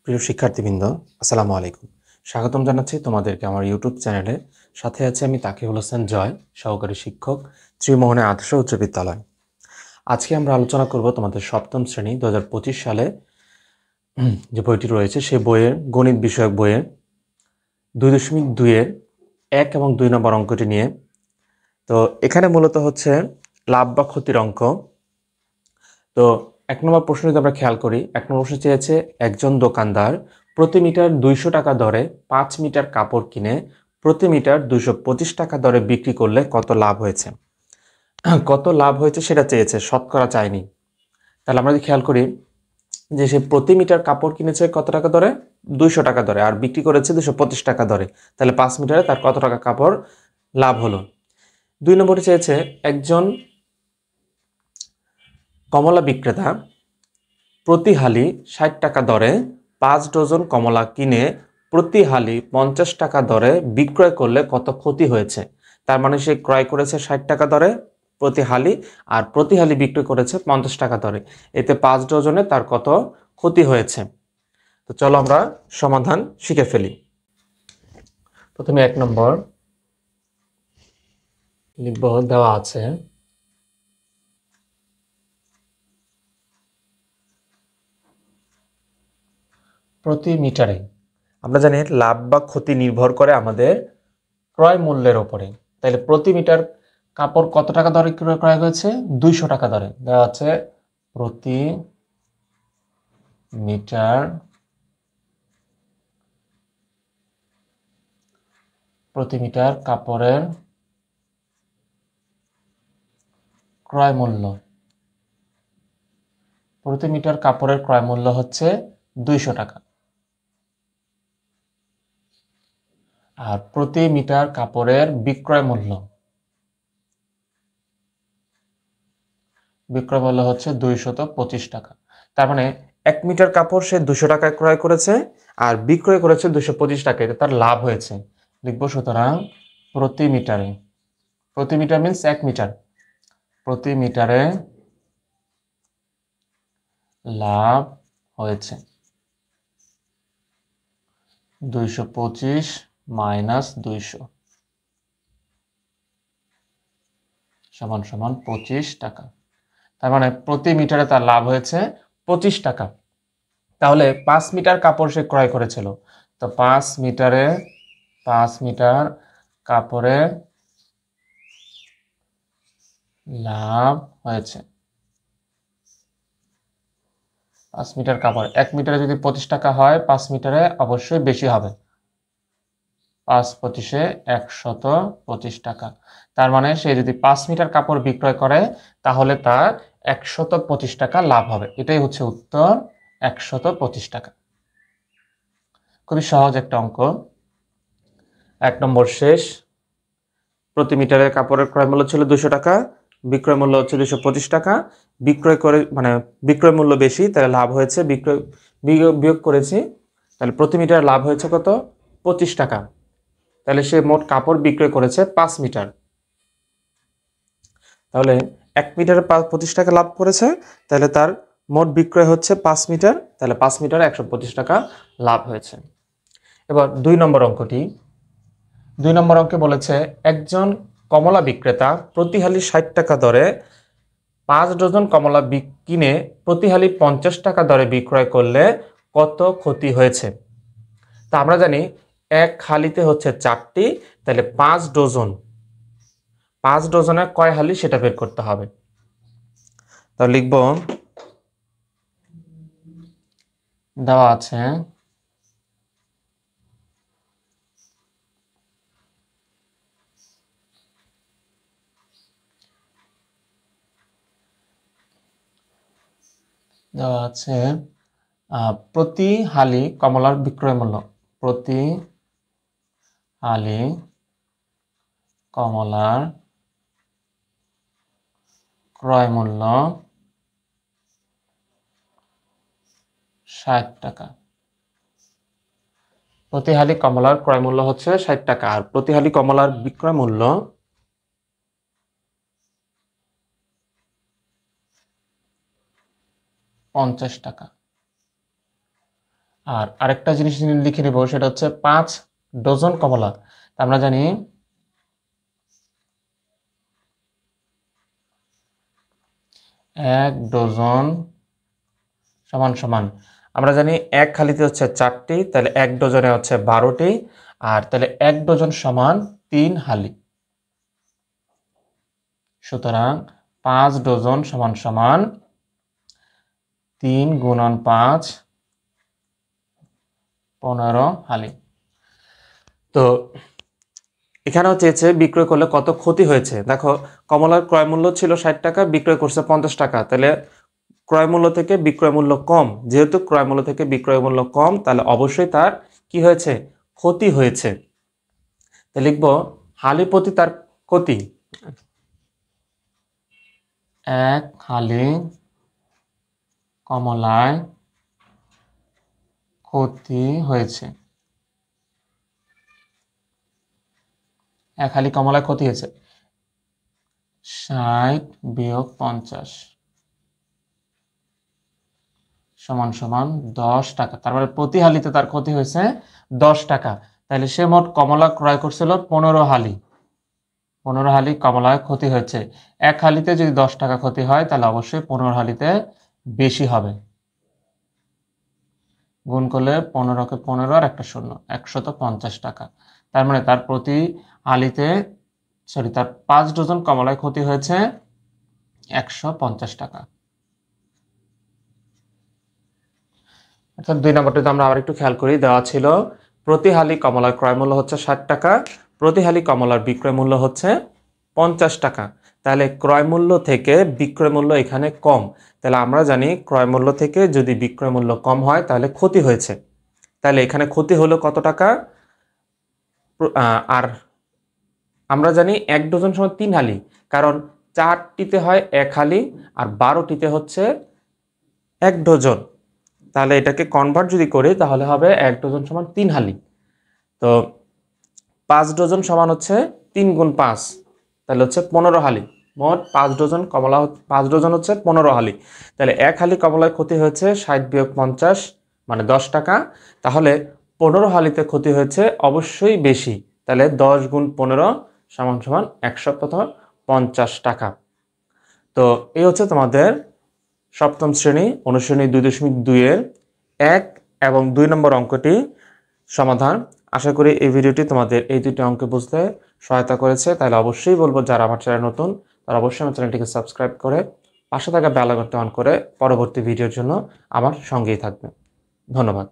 প্রিয় শিক্ষার্থীবৃন্দ, আসসালামু আলাইকুম। স্বাগতম জানাচ্ছি তোমাদেরকে আমার ইউটিউব চ্যানেলে। সাথে আছে আমি তাকিউল হোসেন জয়, সহকারী শিক্ষক, ত্রিমোহনী আদর্শ উচ্চ বিদ্যালয়। আজকে আমরা আলোচনা করব তোমাদের সপ্তম শ্রেণী 2025 সালে যে বইটি রয়েছে সেই বইয়ের গণিত বিষয়ক বইয়ের 2.2-এর 1 এবং 2 নম্বর অঙ্কটি নিয়ে। তো এখানে মূলত হচ্ছে লাভ বা ক্ষতির অঙ্ক। তো 1 নম্বর প্রশ্ন যদি আমরা খেয়াল করি, 1 নম্বর প্রশ্ন চেয়েছে একজন দোকানদার প্রতি মিটার 200 টাকা দরে 5 মিটার কাপড় কিনে প্রতি মিটার 225 টাকা দরে বিক্রি করলে কত লাভ হয়েছে। কত লাভ হয়েছে সেটা চেয়েছে, শতকরা চায়নি। তাহলে আমরা যদি খেয়াল করি যে সে প্রতি মিটার কাপড় কিনেছে কত টাকা দরে, 200 টাকা দরে, আর বিক্রি করেছে 225 টাকা দরে। তাহলে 5 মিটারে তার কত টাকা কাপড় লাভ হলো। 2 নম্বরে চেয়েছে একজন কমলা বিক্রেতা প্রতি হালি 60 টাকা দরে 5 ডজন কমলা কিনে প্রতি হালি 50 টাকা দরে বিক্রয় করলে কত ক্ষতি হয়েছে। তার মানে সে ক্রয় করেছে 60 টাকা দরে প্রতি হালি, আর প্রতি হালি বিক্রয় করেছে 50 টাকা দরে। এতে 5 ডজনে তার কত ক্ষতি হয়েছে। তো চলো আমরা সমাধান শিখে ফেলি। প্রথমে 1 নম্বর লিখব, দেওয়া আছে প্রতি মিটারে। আমরা জানি লাভ বা ক্ষতি নির্ভর করে আমাদের ক্রয় মূল্যের ওপরে। তাহলে প্রতি মিটার কাপড় কত টাকা দরে ক্রয় হয়েছে, 200 টাকা দরে। দেওয়া আছে প্রতি মিটার কাপড়ের ক্রয় মূল্য, প্রতি মিটার কাপড়ের ক্রয় মূল্য হচ্ছে 200 টাকা। আর প্রতি মিটার কাপড়ের বিক্রয় মূল্য হচ্ছে 225 টাকা। তার মানে 1 মিটার কাপড় সে 200 টাকায় ক্রয় করেছে আর বিক্রয় করেছে 225 টাকায়। এটা তার লাভ হয়েছে। লিখব সুতরাং প্রতি মিটারে, প্রতি মিটার মিন্স 1 মিটার, প্রতি মিটারে লাভ হয়েছে 225 মাইনাস 200 সমান সমান 25 টাকা। তার মানে প্রতি মিটারে তার লাভ হয়েছে 25 টাকা। তাহলে 5 মিটার কাপড় সে ক্রয় করেছিল। তো 5 মিটার কাপড়ে লাভ হয়েছে 5 মিটার কাপড়। 1 মিটারে যদি 25 টাকা হয়, 5 মিটারে অবশ্যই বেশি হবে। 5 পঁচিশে 125 টাকা। তার মানে সে যদি 5 মিটার কাপড় বিক্রয় করে তাহলে তার 125 টাকা লাভ হবে। এটাই হচ্ছে উত্তর, 125 টাকা। খুবই সহজ একটা অঙ্ক। 1 নম্বর শেষ। প্রতি মিটারের কাপড়ের ক্রয় মূল্য ছিল 200 টাকা, বিক্রয় মূল্য হচ্ছে 225 টাকা। বিক্রয় করে মানে বিক্রয় মূল্য বেশি, তাহলে লাভ হয়েছে, বিক্রয় বিয়োগ করেছি, তাহলে প্রতি মিটার লাভ হয়েছে কত, 25 টাকা। তাহলে সে মোট কাপড় বিক্রয় করেছে 5 মিটার। তাহলে 1 মিটারে 25 টাকা লাভ করেছে, তাহলে তার মোট বিক্রয় হচ্ছে 5 মিটার, তাহলে 5 মিটারে 125 টাকা লাভ হয়েছে। এবার 2 নম্বর অঙ্কটি। 2 নম্বর অঙ্কে বলেছে একজন কমলা বিক্রেতা প্রতি হালি 60 টাকা দরে 5 ডজন কমলা কিনে প্রতি হালি 50 টাকা দরে বিক্রয় করলে কত ক্ষতি হয়েছে। তা আমরা জানি এক হালিতে হচ্ছে 4টি, তাহলে 5 ডজন, 5 ডজনে কয় হালি সেটা বের করতে হবে। তাহলে লিখব, দেওয়া আছে প্রতি হালি কমলার বিক্রয় মূল্য, প্রতি হালি কমলার ক্রয় মূল্য 60 টাকা। প্রতি হালি কমলার ক্রয় মূল্য হচ্ছে 60 টাকা, আর প্রতি হালি কমলার বিক্রয় মূল্য 50 টাকা। আর আরেকটা জিনিস লিখে নেব, সেটা হচ্ছে 5 ডজন কমলা। আমরা জানি 1 ডজন সমান সমান, আমরা জানি 1 হালিতে হচ্ছে 4টি, তাহলে 1 ডজনে হচ্ছে 12টি, আর তাহলে 1 ডজন সমান 3 হালি। সুতরাং 5 ডজন সমান সমান 3 গুণন 5 15 হালি। তো এখানেও চেয়েছে বিক্রয় করলে কত ক্ষতি হয়েছে। দেখো, কমলার ক্রয় মূল্য ছিল 60 টাকা, বিক্রয় করছে 50 টাকা, তাহলে ক্রয় মূল্য থেকে বিক্রয় মূল্য কম। যেহেতু ক্রয় মূল্য থেকে বিক্রয় মূল্য কম, তাহলে অবশ্যই তার কি হয়েছে, ক্ষতি হয়েছে। তাহলে লিখব হালি প্রতি তার ক্ষতি, 1 হালি কমলায় ক্ষতি হয়েছে। 1 হালি কমলায় ক্ষতি হয়েছে 60 বিয়োগ 50 সমান সমান 10 টাকা। তার মানে প্রতি হালিতে তার ক্ষতি হয়েছে 10 টাকা। তাহলে সে মোট কমলা ক্রয় করছিল 15 হালি। 15 হালি কমলায় ক্ষতি হয়েছে। 1 হালিতে যদি 10 টাকা ক্ষতি হয়, তাহলে অবশ্যই 15 হালিতে বেশি হবে। গুণ করলে 15কে 15 আর একটা শূন্য, 150 টাকা। তার মানে তার প্রতি হালিতে তার 5 ডজন কমলায় ক্ষতি হয়েছে 150 টাকা। অর্থাৎ 2 নম্বরটিতে আমরা আবার একটু খেয়াল করি, দেওয়া ছিল প্রতি হালি কমলার ক্রয় মূল্য হচ্ছে 60 টাকা, প্রতি হালি কমলার বিক্রয় মূল্য হচ্ছে 50 টাকা। তাহলে ক্রয় মূল্য থেকে বিক্রয় মূল্য এখানে কম। তাহলে আমরা জানি ক্রয় মূল্য থেকে যদি বিক্রয় মূল্য কম হয়, তাহলে ক্ষতি হয়েছে। তাহলে এখানে ক্ষতি হলো কত টাকা? আর আমরা জানি 1 ডজন সমান 3 হালি, কারণ 4টিতে হয় 1 হালি আর 12টিতে হচ্ছে 1 ডজন। তাহলে এটাকে কনভার্ট যদি করি, তাহলে হবে 1 ডজন সমান 3 হালি। তো 5 ডজন সমান হচ্ছে 3 গুণ 5, তাহলে হচ্ছে 15 হালি। মোট 5 ডজন কমলা, 5 ডজন হচ্ছে 15 হালি। তাহলে 1 হালি কমলায় ক্ষতি হয়েছে 60 বিয়োগ 50 মানে 10 টাকা। তাহলে 15 হালিতে ক্ষতি হয়েছে অবশ্যই বেশি। তাহলে 10 গুণ 15 সমান সমান 150 টাকা। তো এই হচ্ছে তোমাদের সপ্তম শ্রেণী অনুশীলনী 2.2 এর 1 এবং 2 নম্বর অঙ্কটি সমাধান। আশা করি এই ভিডিওটি তোমাদের এই দুটি অঙ্কে বুঝতে সহায়তা করেছে। তাহলে অবশ্যই বলবো, যারা আমার চ্যানেল নতুন, তারা অবশ্যই আমার চ্যানেলটিকে সাবস্ক্রাইব করে পাশে থাকা বেল আইকনটি অন করে পরবর্তী ভিডিওর জন্য আমার সঙ্গেই থাকবে। ধন্যবাদ।